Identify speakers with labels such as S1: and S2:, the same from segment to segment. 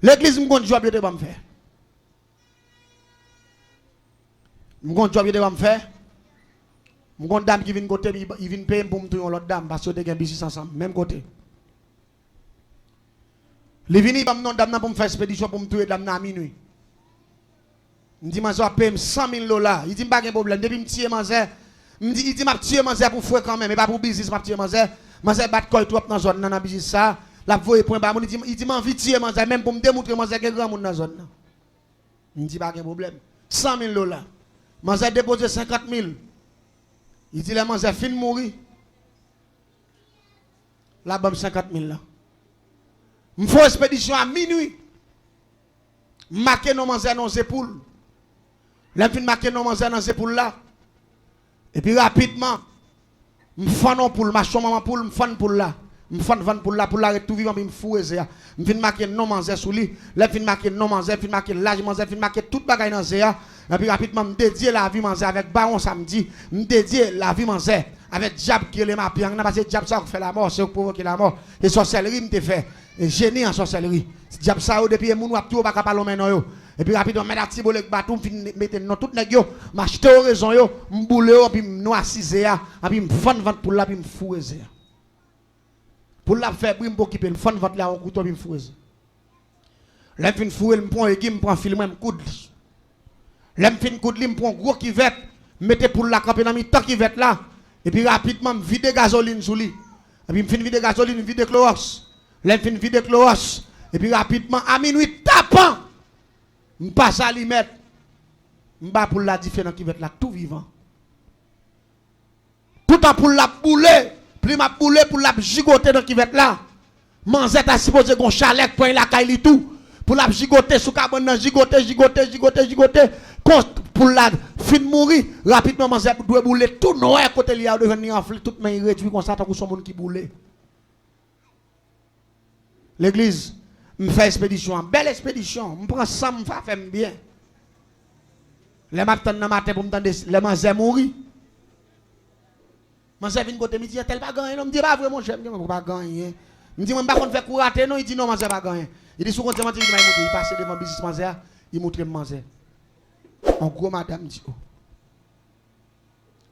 S1: L'église me gon job de pas me faire. Me gon job de pas me faire. Me gon dame qui vient côté il vient payer pour me trouver l'autre dame parce que tu gagne business ensemble même côté. Les vini pas non dame pour me faire expédition pour me trouver dame à minuit. Me dit moi ça paye $100,000. Il dit pas de problème depuis me tirer manzer. Me dit il dit m'a tirer manzer pour fouet quand même mais pas pour business m'a tirer manzer. Manzer bat koy trop dans zone dans business ça. La voye point bas il dit m'envie tirer manzer même pour me démontrer manzer que grand monde dans zone là. Me dit pas de problème. $100,000. Manzer déposé 50,000. Il dit les manzer fin mourir. La bombe 50,000 là. Me faut expédition à minuit. Marquer nos manzer dans épaules. Là fin marquer nos manzer dans épaules là. Et puis rapidement me fan non poule ma maman poule me fan poule là. Me fan vendre poule là pour la tout vivant puis me fouer ça. Me fin marquer non manzer sous lui. Là fin marquer non manzer, fin marquer l'âge manzer, fin marquer toute bagaille dans ça. Et puis rapidement me dédier la vie manzer avec baron samedi, me dédier la vie manzer avec diable qui est ma piang parce que diable ça fait la mort, c'est provoquer la mort. Et sorcellerie me te fait. Et génie en sorcellerie. Diable ça depuis moun wap tout pas capable maintenant yo. Et puis rapidement mettre petit bolek batou mettre non tout nèg yo, m'acheter au raison yo, m'boule yo puis noisiser ya, puis m'fan vente pour la puis m'fouer ça. Pour la faire brim pour occuper, m'fan vente là on couteau puis m'fouer. Là fin fouer m'prend aiguille, m'prend film m'coud. Là fin coud li m'prend gros kivette, mettez pour la camper dans mi temps kivette là. Et puis rapidement vide gasoline sous lui. Et puis m'fin vide gasoline, vide chlorose. Là fin vide chlorose. Et puis rapidement à minuit tapant. M'passe à lui mettre. M'ba pour la différent qui va être là tout vivant. Tout en pour la bouler, puis m'a bouler pour la gigoter dans qui va être là. Manzette a supposé gon chalet point la caille tout. Pour la gigoter sous cabane gigoter. Pour la fin mourir rapidement Manzette doit bouler tout noir côté li a devenir enflé toute main réduit comme ça tant que son monde qui boule. L'église me fait expédition, belle expédition, me prend ça, me fait bien. Les matins dans matin pour me tendre les manzer mourir. Manzer vient côté me dit tel pas gagner, non me dit pas vraiment j'aime bien pas gagner. Me dit moi pas qu'on fait courater non, il dit non manzer pas gagner. Il dit sous compte il il passe devant business manzer, il montre manzer. En gros madame dit oh.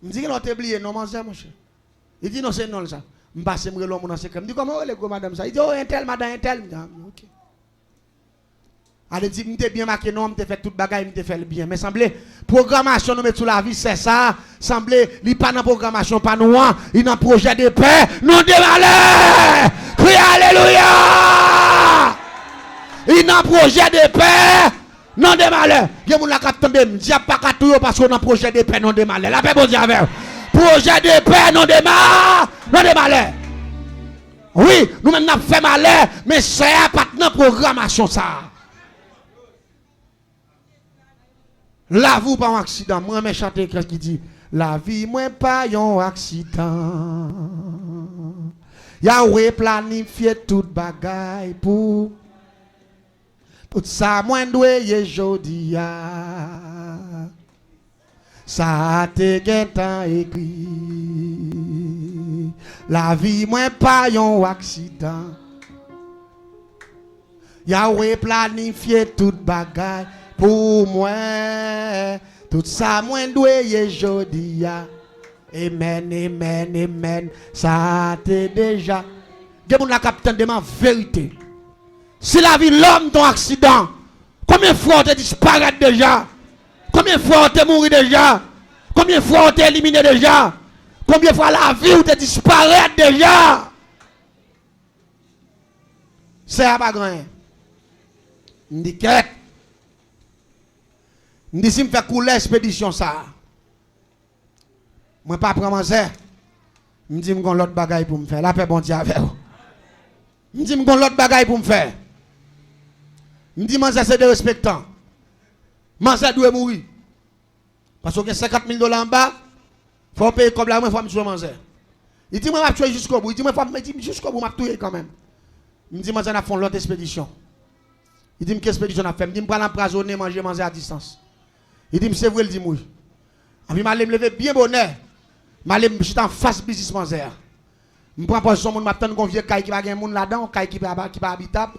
S1: Me dit que l'on t'a oublié non manzer mon cher. Il dit non c'est non ça. Me passe me relon mon secret. Me dit comment le gros madame ça. Il dit oh un tel madame un tel. OK. Elle dit, m'te bien marqué, non, m'te fait toute bagaille, m'te fait le bien. Mais semblait, programmation nous met sous la vie, c'est ça. Semblait, il pas dans programmation, pas nous, il dans projet de paix, non de malheur. Crie alléluia. Il dans projet de paix, non de malheur. Il y a moun la capte me dit pas qu'à tout parce qu'on dans projet de paix, non de malheur. La paix, bon Dieu, avec. Projet de paix, non de malheur, non de malheur. Oui, nous-mêmes, nous fait malheur, mais c'est pas dans programmation, ça. La vie pas un accident. Moi, je chante qui dit la vie, moi, pas un accident. Yahweh planifié toute bagaille pour tout ça, moi, doué jodi. Ça te gagne écrit. La vie, moi, pas un accident. Yahweh planifié toute bagaille. Pour moi, tout ça, moi, doué jodi. Amen, amen, amen. Ça t'est déjà. Demande la capitaine de ma vérité. Si la vie, l'homme, ton accident, combien de fois on te disparaît déjà? Combien de fois on te mourir déjà? Combien de fois on te éliminé déjà? Combien de fois la vie on te disparaît déjà? C'est à pas grand. Ndiquette. Je dis si je fais couler l'expédition ça. Je ne pas prendre ça. Je dis que j'ai l'autre bagaille pour me faire. La paix bon Dieu avec vous. Je dis que j'ai l'autre bagaille pour me faire. Je dis que c'est de respectant. Je doit mourir. Parce que $50,000 en bas, il faut payer comme la main, il faut me tuer manger. Il dit que je vais tuer jusqu'au bout. Il dit que je vais tuer jusqu'au bout, je vais tuer quand même. Je dis que je vais faire l'autre expédition. Il dit que l'expédition a fait. Il dit que je vais empoisonner, manger à distance. Il dit, c'est vrai, il dit, oui. Et puis, je me lever bien bonheur. Je suis en face business manzer. Je prends position, je m'attends qu'on vienne qui va gagner monde là-dedans, qui pas habitable.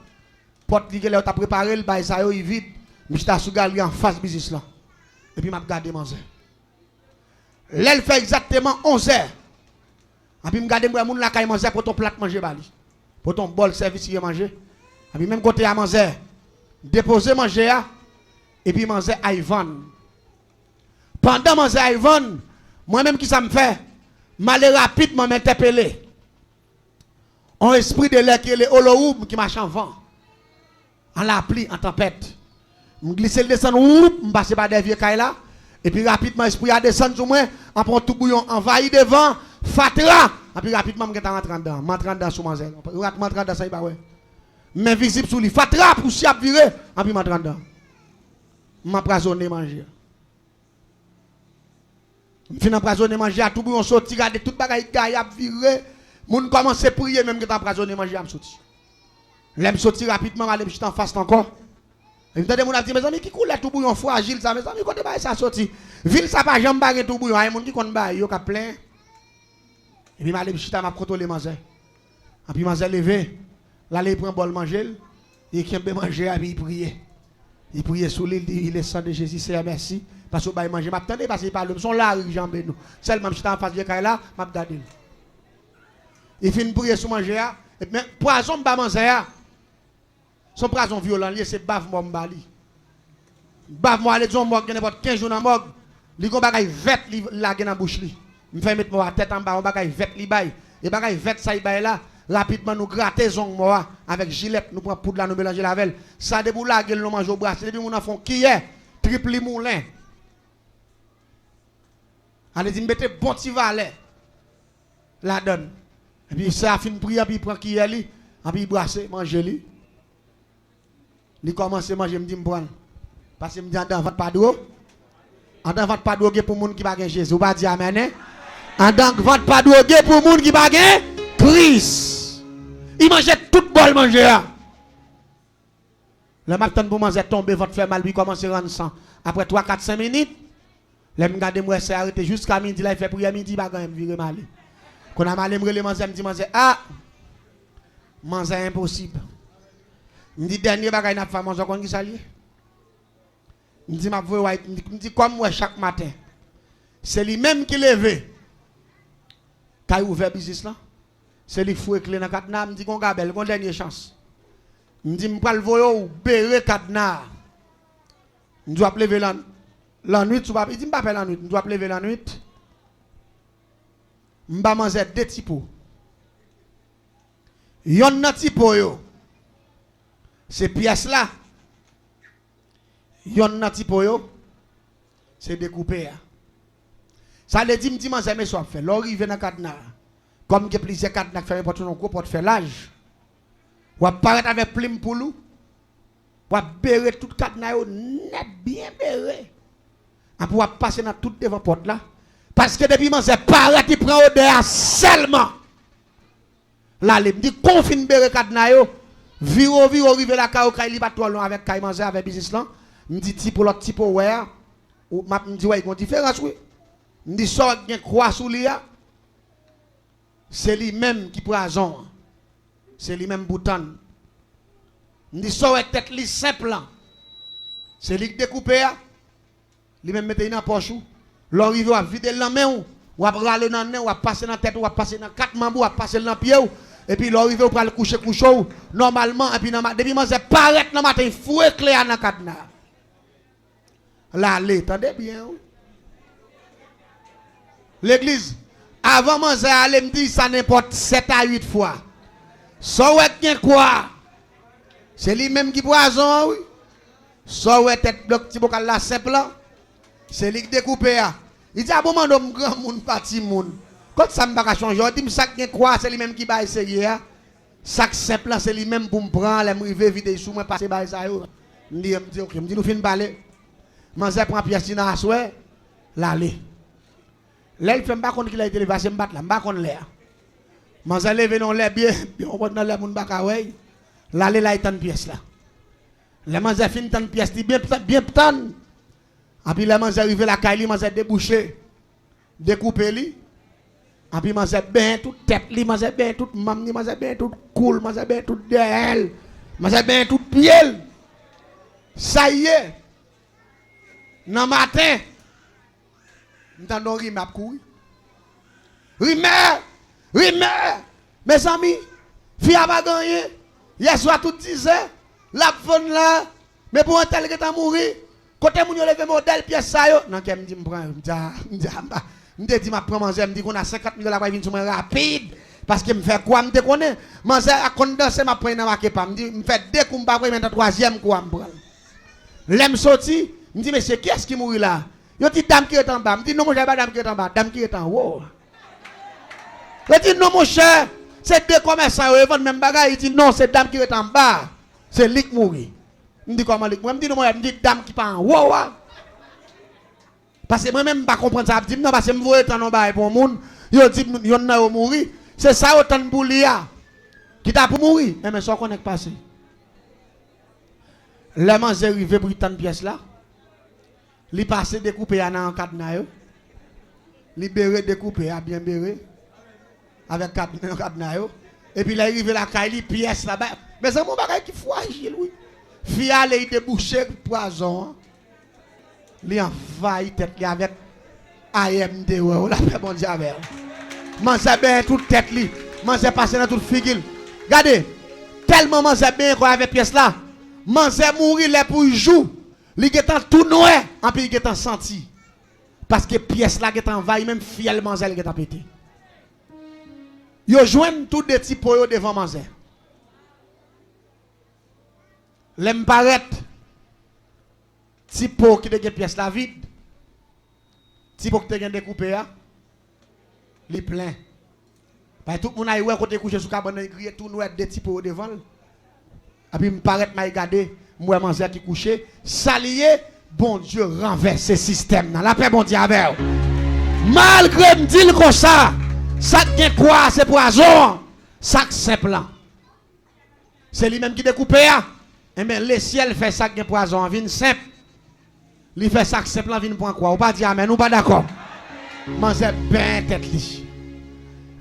S1: porte li là t'a préparé le bail ça yo il vide. Je t'ai sous galerie en face business là. Et puis m'a regardé manger. L'elle fait exactement 11h. Et puis me regarder moi moun la kay manger pour ton plat manger bali. Pour ton bol service y manger. Et puis même côté à manger, déposer manger et puis manger à Ivan. Pendant manger à Ivan, moi-même qui ça me fait, m'aller rapidement m'interpeller. Un esprit de l'air qui est le holoum qui marche en vent. En la pluie, en tempête. Je glisse le descend, je passe par des vieux cailles là. Et puis rapidement, l'esprit a descendu sur moi, on prend tout bouillon, envahi devant, fatra. Et puis rapidement, je rentre dedans. Je rentre dedans sur Manzel. Je rentre dedans, ça y va, ouais. Mais visible sur lui, fatra, pour s'y virer. Et puis je rentre dedans. Je m'emprasonne manger. Je finis emprasonner manger, tout bouillon sorti, regarde tout bagaille, il a viré. Moun commence à prier, même que tu emprasonné manger, je sorti. Je sorti rapidement, je suis en face encore. Et vous entendez, mon ami, mes amis, qui coule tout bouillon fragile, ça, mes amis, quand ça sorti. Ville, ça pas jamais bagué tout bouillon, il y a des gens qui comptent bagué, il y a plein. Et puis, je suis m'a contrôlé manger. Et puis, manger levé, là, il prend un bol manger, il qui aime manger, et puis il prie. Il prie sous l'île, il est sang de Jésus, c'est merci. Parce que il manger, m'attendez, parce qu'il parle, son là, jambe nous. Seulement, je suis en face de là, m'a regardé. Il finit prier sur manger, et puis, poison, m'a manger. Son poison violent, c'est bave moi mbali. Bave moi les gens mort n'importe 15 jours dans mort. Li gon bagay vet li la dans bouche li. Me fait mettre moi tête en bas, on bagay vet li bay. Et bagay vet ça y bay là, rapidement nous gratter zong moi avec gilet, nous prend poudre là nous mélanger la velle. Ça debout la gueule nous mange au bras, depuis mon enfant qui est triple moulin. Allez dit mettez bon petit valet. La donne. Et puis ça fin prier puis prend qui est li, et puis brasser manger li. Il commence à manger, je me dis, parce que je me dis, en dans votre padro, en dans votre padro, pour les gens qui ne Jésus. Vous ne dire amen. En dans votre padro, pour les gens qui ne Christ. Il mangeait tout bol manger. Le matin pour manger tomber, votre fait mal, lui commence à rendre sang. Après 3, 4, 5 minutes, les gens regardent moi, c'est arrêté jusqu'à midi, là, il fait prier midi, il va virer mal. Quand on a mal, il me dit, ah, manger impossible. Je dis dernier bagay n'a pas manger qui s'allie. Je dis ma voix me dit comme moi chaque matin. C'est lui même qui levé. Quand il ouvert business là, c'est lui fouet clé dans cadenas, me dit qu'on gabelle, qu'on dernière chance. Me dit me pas le voyo bérer cadenas. Je dois lever la nuit, tu vas il dit me pas la nuit, je dois lever la nuit. Me pas manger deux typos. Yon nan typo yo. Ces pièces là, yon nan typo yo, c'est découpé. Ça le dit, me dit, mais soit fait. L'arrivée dans le cadenas, comme il y a plusieurs cadenas qui font n'importe quoi pour faire l'âge, ou apparaître avec plume pour nous, ou bérer tout cadenas net bien béré. Après, ou passer dans toute devant porte là. Parce que depuis, c'est paraît qui prend odeur seulement. Là, il me dit, confine béré cadenas yo. Viro arrive la caille il pas trop long avec caille manger avec business là me dit type l'autre type ouais ou m'a me dit ouais il y a différence oui me dit ça bien croix sous lui c'est lui même qui poison c'est lui même bouton me dit ça ouais tête li simple c'est lui qui découper lui même mettre dans poche l'arrive à vider la main ou à râler dans nez ou à passer dans tête ou à passer dans quatre membres ou à passer dans pied et puis l'arrive pour aller coucher normalement et puis depuis moi c'est paraître dans matin fouet clé dans cadenas là attendez bien l'église avant manger aller me dire ça n'importe 7 à 8 fois ça ouais bien quoi c'est lui même qui poison oui ça ouais tête bloc petit bocal là simple c'est lui qui découpe il dit ah bon mon grand monde parti monde quand ça me va changer, je dis ça qui croit c'est lui même qui va essayer. Ça simple c'est lui même pour me prendre, les me vider sous moi passer par ça yo. Me dit OK, me dit nous fin parler. Manger prend pièce dans assoir, l'aller. Là il fait pas connait qu'il a été levé, c'est me battre là, pas connait l'air. Manger lever non l'air bien, on va dans l'air moun ba ka ouais. L'aller là est une pièce là. Les manger fin une pièce bien tan. Et puis les manger arrivé la caille, manger débouché. Découper lui. Et puis, je bien toute tête, je bien toute mamie, je bien toute cool, je bien toute d'elle, je bien toute pied. Ça y est. Dans le matin, nous avons rimé à courir. Rimé. Mes amis, fille a pas gagné. Hier soir, tout disait, la bonne là, mais pour un tel qui est mort, côté moun yo levé modèle pièce ça yo, non qu'elle me dit me prend, me dit m'a prend manger, me dit qu'on a 50 000 $ pour venir sur moi rapide parce que me fait quoi me te connaît, manger à condenser m'a prendre marqué pas, me dit me fait deux coups pas maintenant troisième coup me prend. L'aime sorti, me dit monsieur qui est-ce qui mourit là? Yo dit dame qui est en bas, me dit non mon cher dame qui est en bas, dame qui est en haut. Je dis non mon cher, c'est deux commerçants ils vendent même bagarre, il dit non c'est dame qui est en bas, c'est lui qui mourit. Je dis comment moi, je dis non, je dis dame qui pas en haut. Parce que moi-même, je ne comprends pas ça. Je dis non, parce que je vois tant de pour le monde. Je dis non, il va mourir. C'est ça autant de boulia qui t'a pour mourir. Mais ça qu'on est passé. Le manger arrivé pour tant de pièces là. Il passe découpé en cadenas. Libéré, découpé, bien béré. Avec cadenas. Et puis il arrive la caille, pièce là-bas. Mais c'est mon bagage qui fragile, oui. Fiale il débouché poison. Il envahit tête avec AMD la paix bon Dieu avec. Mange bien toute tête li, mange passer dans toute figure. Regardez, tellement mange bien quoi avec pièce là. Mange mourir les pour jour. Li getan tout noir, en puis il getan senti. Parce que pièce là getan envahi même fiale mange il getan pété. Yo joignent tout des petits poyo devant mange. L'aime paraître tipo qui te pièce la vide tipo qui te découpé a li plein parce tout monde a ouais côté coucher sous cabane grillé tout noir des tipo devant et puis me paraît m'a regarder moi manger qui couché salier bon Dieu renverse ce système la paix bon Dieu avec malgré me dire comme ça qui quoi c'est poison ça simple c'est lui même qui découpé a. Eh bien, le ciel fait ça qui est poison en vin simple. Il fait ça simple en vin pour quoi? Ou pas dire amen, ou pas d'accord? Mangez bien tête li.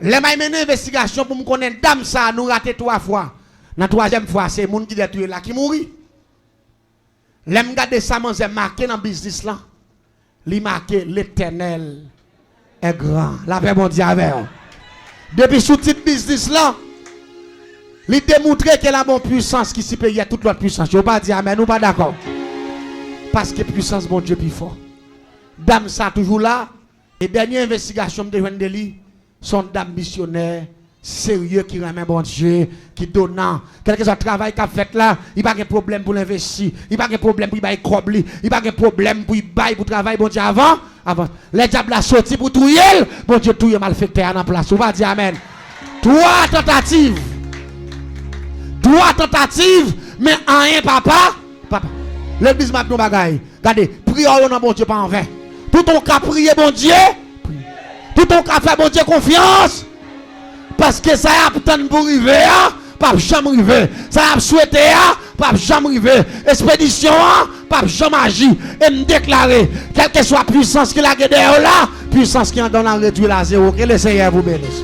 S1: Les m'a mené investigation pour me connaître dame ça nous raté 3 fois. La 3e fois c'est moun qui détruit là qui mourit. Les m'gade ça mangez marqué dans business là. Li marqué l'Éternel est grand. La paix bon Dieu avec. Depuis sous titre business là. Il démontre que la bonne puissance qui s'y paye à toute l'autre puissance. Je ne vais pas dire amen, nous pas d'accord. Parce que puissance, bon Dieu, plus fort. Dame, ça toujours là. Et dernière investigation de Wendeli, son dame missionnaire, sérieux, qui remet bon Dieu, qui donnant. Quel que soit le travail qu'a fait là, il n'y a pas de problème pour l'investir. Il n'y a pas de problème pour y crobler. Il n'y a pas de problème pour y bailler pour travailler, bon Dieu, avant. Les diables a sorti pour tout yel. Bon Dieu, tout yel malfecté en place. On va dire amen. 3 tentatives. 3 tentatives, mais rien, papa. L'église m'a dit bagaille. Regardez, prions dans bon Dieu pas en vain. Tout ton cas prier bon Dieu. Tout ton cas faire bon Dieu confiance. Parce que ça a peut-être pour arriver, pas jamais arriver. Ça a souhaité, pas jamais arriver. Expédition, pas jamais agir. Et me déclarer, quelle que soit la puissance qu'il a là, puissance qui en donne à réduire à zéro. Que le Seigneur vous bénisse.